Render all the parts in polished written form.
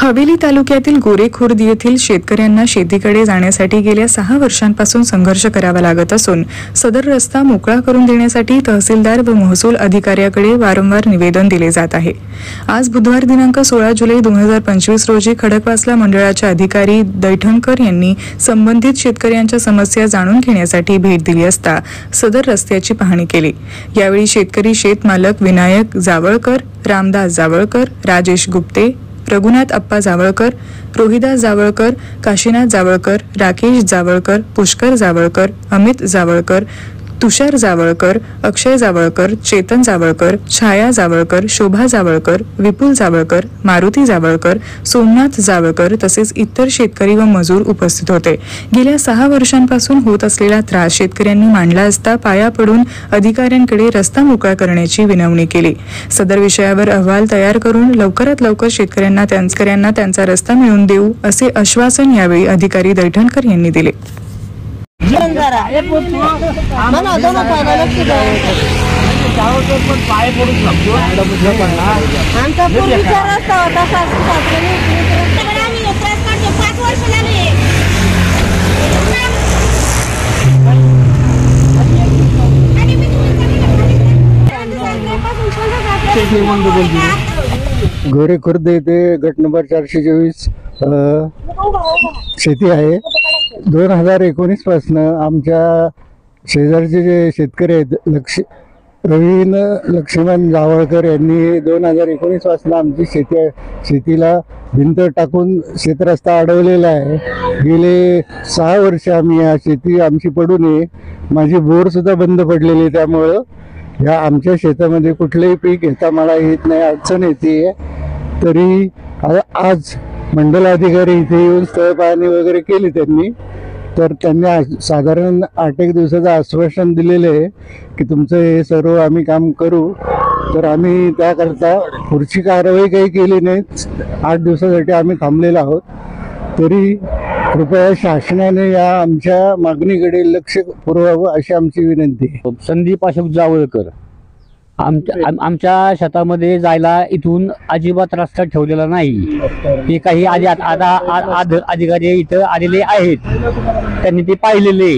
हवेली तालुक्यातील गोरेखुर्द येथील शेतकऱ्यांना शेतीकडे जाण्यासाठी गेल्या 6 वर्षांपासून संघर्ष करावा लागत असून सदर रस्ता मोकळा करून देण्यासाठी तहसीलदार व महसूल अधिकाऱ्याकडे वारंवार निवेदन दिले जात आहे। आज बुधवार दिनांक 16 जुलै 2025 रोजी खडकवासला मंडळाचे अधिकारी दैठणकर यांनी संबंधित शेतकऱ्यांच्या समस्या जाणून घेण्यासाठी भेट दिली असता सदर रस्त्याची पाहणी केली। यावेळी शेतकरी शेतमालक विनायक जावळकर, रामदास जावळकर, राजेश गुप्ते, रघुनाथ अप्पा जावळकर, रोहिदास जावळकर, काशीनाथ जावळकर, राकेश जावळकर, पुष्कर जावळकर, अमित जावळकर, तुषार जावळकर, अक्षय जावळकर, चेतन जावळकर, छाया जावळकर, शोभा जावळकर, विपुल जावळकर, मारुती जावळकर, सोमनाथ जावळकर तसेच इतर शेतकरी व मजूर उपस्थित होते। गेल्या 6 वर्षांपासून होत असलेला त्रास शेतकऱ्यांनी मांडला असता पाया पडून अधिकाऱ्यांकडे रस्ता मोकळा करण्याची विनवणी केली। सदर विषयावर अहवाल तयार करून लवकरात लवकर शेतकऱ्यांना त्यांचा रस्ता मिळवून देऊ असे आश्वासन यावेळी अधिकारी दैठणकर यांनी दिले। गोरेखुर्द येथे गट नंबर 424 शेती आहे। 2019 पासून आमच्या शेजारचे जे शेतकरी आहेत रवीन लक्ष्मण जावळकर यांनी 2019 पासून आमची शेतीला भिंत टाकून शेतरस्ता अडवलेला आहे। गेले 6 वर्ष आम्ही या शेती आमची पडू नये, माझी बोर सुद्धा बंद पडलेली, त्यामुळं या आमच्या शेतामध्ये कुठलेही पीक घेता मला येत नाही, अडचण येते। तरी आज मंडलाधिकारी इथे येऊन स्थळ पाहणी वगैरे केली त्यांनी, तर त्यांनी साधारण 8-1 दिवसाचं आश्वासन दिलेलं आहे की तुमचं हे सर्व आम्ही काम करू। तर आम्ही त्याकरता पुढची कारवाई काही केली नाही, 8 दिवसासाठी आम्ही थांबलेलो आहोत। तरी कृपया शासनाने या आमच्या मागणीकडे लक्ष पुरवावं अशी आमची विनंती आहे। संदीप अशोक जावळकर, आमच्या शेतामध्ये जायला इथून अजिबात रस्ता ठेवलेला नाही। हे काही अधिकारी इथं आलेले आहेत, त्यांनी ते पाहिलेले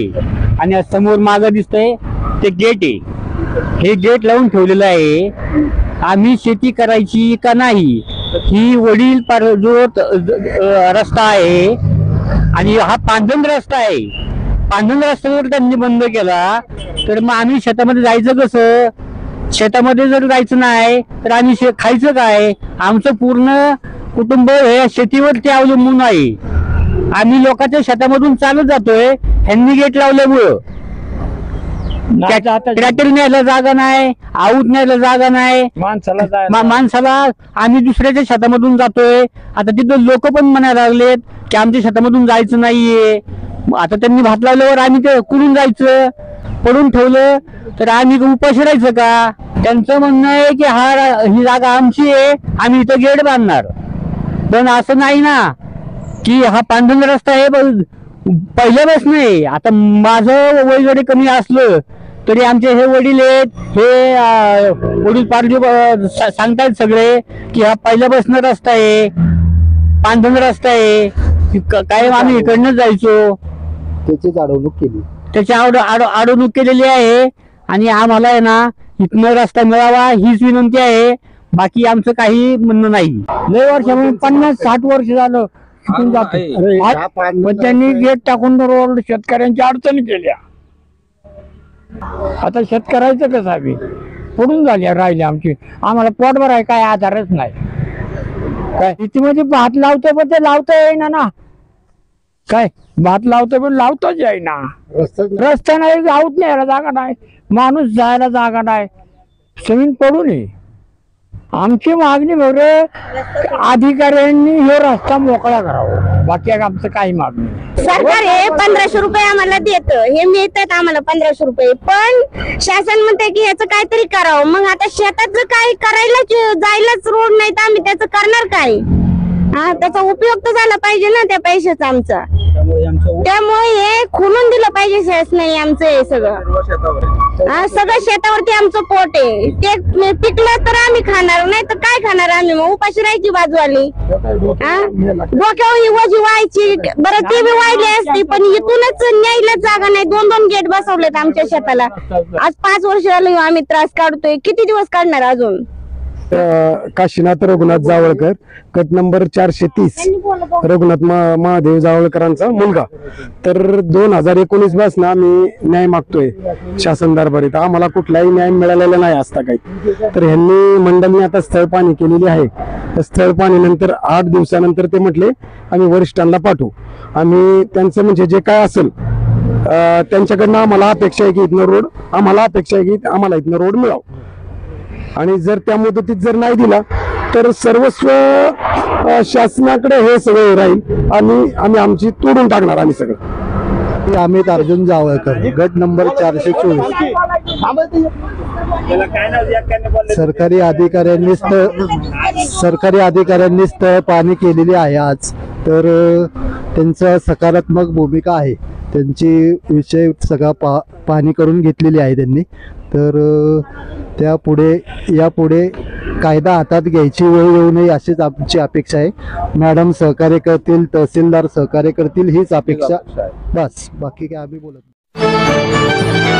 आणि समोर मागं दिसतंय ते गेट आहे, हे गेट लावून ठेवलेलं आहे। आम्ही शेती करायची का नाही ही वडील जो रस्ता आहे आणि हा पांढन रस्ता आहे, पांढन रस्त्यावर त्यांनी बंद केला, तर मग आम्ही शेतामध्ये जायचं कसं? शेतामध्ये जर जायचं नाही तर आम्ही खायचं काय? आमचं पूर्ण कुटुंब हे शेतीवरती अवलंबून आहे। आम्ही लोकांच्या शेतामधून चालत जातोय, ह्यांनी गेट लावल्यामुळं ट्रॅक्टर न्यायला जागा नाही, आऊत न्यायला जागा नाही, माणसाला आम्ही दुसऱ्याच्या शेतामधून जातोय। आता तिथं लोक पण म्हणायला लागलेत की आमच्या शेतामधून जायचं नाहीये। आता त्यांनी भात लावल्यावर आम्ही ते कुठून जायचं? पडून ठेवलं तर आम्ही उपाशी राहायचं का? त्यांचं म्हणणं आहे की ही जागा आमची आहे, आम्ही इथं गेट बांधणार। पण असं नाही ना की हा पांढरा रस्ता आहे पहिल्यापासून आहे। आता माझं वय जरी कमी असलं तरी आमचे हे वडील आहेत, हे वडील पारजी सांगतायत सगळे की हा पहिल्यापासून रस्ता आहे, पांढरा रस्ता आहे, काय आम्ही इकडनं जायचो। त्याची अडवणूक केली, त्याची अडवणूक केलेली आहे आणि आम्हाला आहे ना इथनं रस्ता मिळावा हीच विनंती आहे, बाकी आमचं काही म्हणणं नाही। लय वर्ष 50-60 वर्ष झालं शिकून जातो, पण त्यांनी गेट टाकून रोड शेतकऱ्यांच्या अडचणी केल्या। आता शेतकऱ्याचं कसं आम्ही पडून राहिले आमची, आम्हाला पोटभर आहे, काय आधारच नाही। काय शेतीमध्ये भात लावतोय पण ते लावता येईना ना, काय भात लावतोय पण लावताच येईना, रस्ता नाही, आऊत न्यायला जागा नाही, माणूस जायला जागा नाही, जमीन पडू नये। आमची मागणी बरं अधिकाऱ्यांनी हे रस्ता मोकळा करावा, बाकी आमचं काही मागणी नाही। सरकार हे 1500 रुपये आम्हाला देतं, हे मिळतात आम्हाला 1500 रुपये, पण शासन म्हणते की ह्याचं काहीतरी करावं। मग आता शेताचं काय करायला जायलाच रोड नाही तर आम्ही त्याचं करणार काय? हा, त्याचा उपयोग तर झाला पाहिजे ना त्या पैशाचा आमचा. त्यामुळे हे खोलून दिलं पाहिजे शासनाने आमचं हे सगळं. हा, सगळं शेतावरती आमचं पोट आहे. ते पिकलं तर आम्ही खाणार, नाही तर काय खाणार आम्ही? मग उपाशी राहायची बाजू आली. डोक्यावर ही वजी व्हायची. बरं ते बी वाढली असती, पण इथूनच न्यायला जागा नाही. 2-2 गेट बसवलेत आमच्या शेताला. आज 5 वर्ष झालं आम्ही त्रास काढतोय. किती दिवस काढणार अजून? काशीनाथ रघुनाथ जावळकर, गट नंबर 430, रघुनाथ महादेव जावळकरांचा मुलगा. तर 2019 पासून आम्ही न्याय मागतोय शासन दरबारीत. आम्हाला कुठलाही न्याय मिळालेला नाही असता काही. तर ह्यांनी मंडळाने आता स्थळ पाहणी केलेली आहे. स्थळ पाहणी नंतर 8 दिवसानंतर ते म्हटले आम्ही वरिष्ठांना पाठवू. आम्ही त्यांचं म्हणजे जे काय असेल त्यांच्याकडनं आम्हाला अपेक्षा आहे की इथनं रोड आम्हाला इथनं रोड मिळावं. आणि जर त्या मुदतीत जर नाही दिला तर सर्वस्व शासनाकडे हे सगळं राहील आणि आम्ही आमची तोडून टाकणार आम्ही सगळं. अमित अर्जुन जावळकर, गट नंबर 424. सरकारी अधिकाऱ्यांनी स्थळ पाहणी केलेली आहे आज. तर त्यांचं सकारात्मक भूमिका आहे. त्यांची विषय सगळा पाहणी करून घेतलेली आहे त्यांनी. तर यापुढे कायदा हातात घ्यायची वेळ येऊ नये अशीच आमची अपेक्षा आहे. मॅडम सहकार्य करतील, तहसीलदार सहकार्य करतील हीच अपेक्षा. बस, बाकी काय आम्ही बोलत नाही.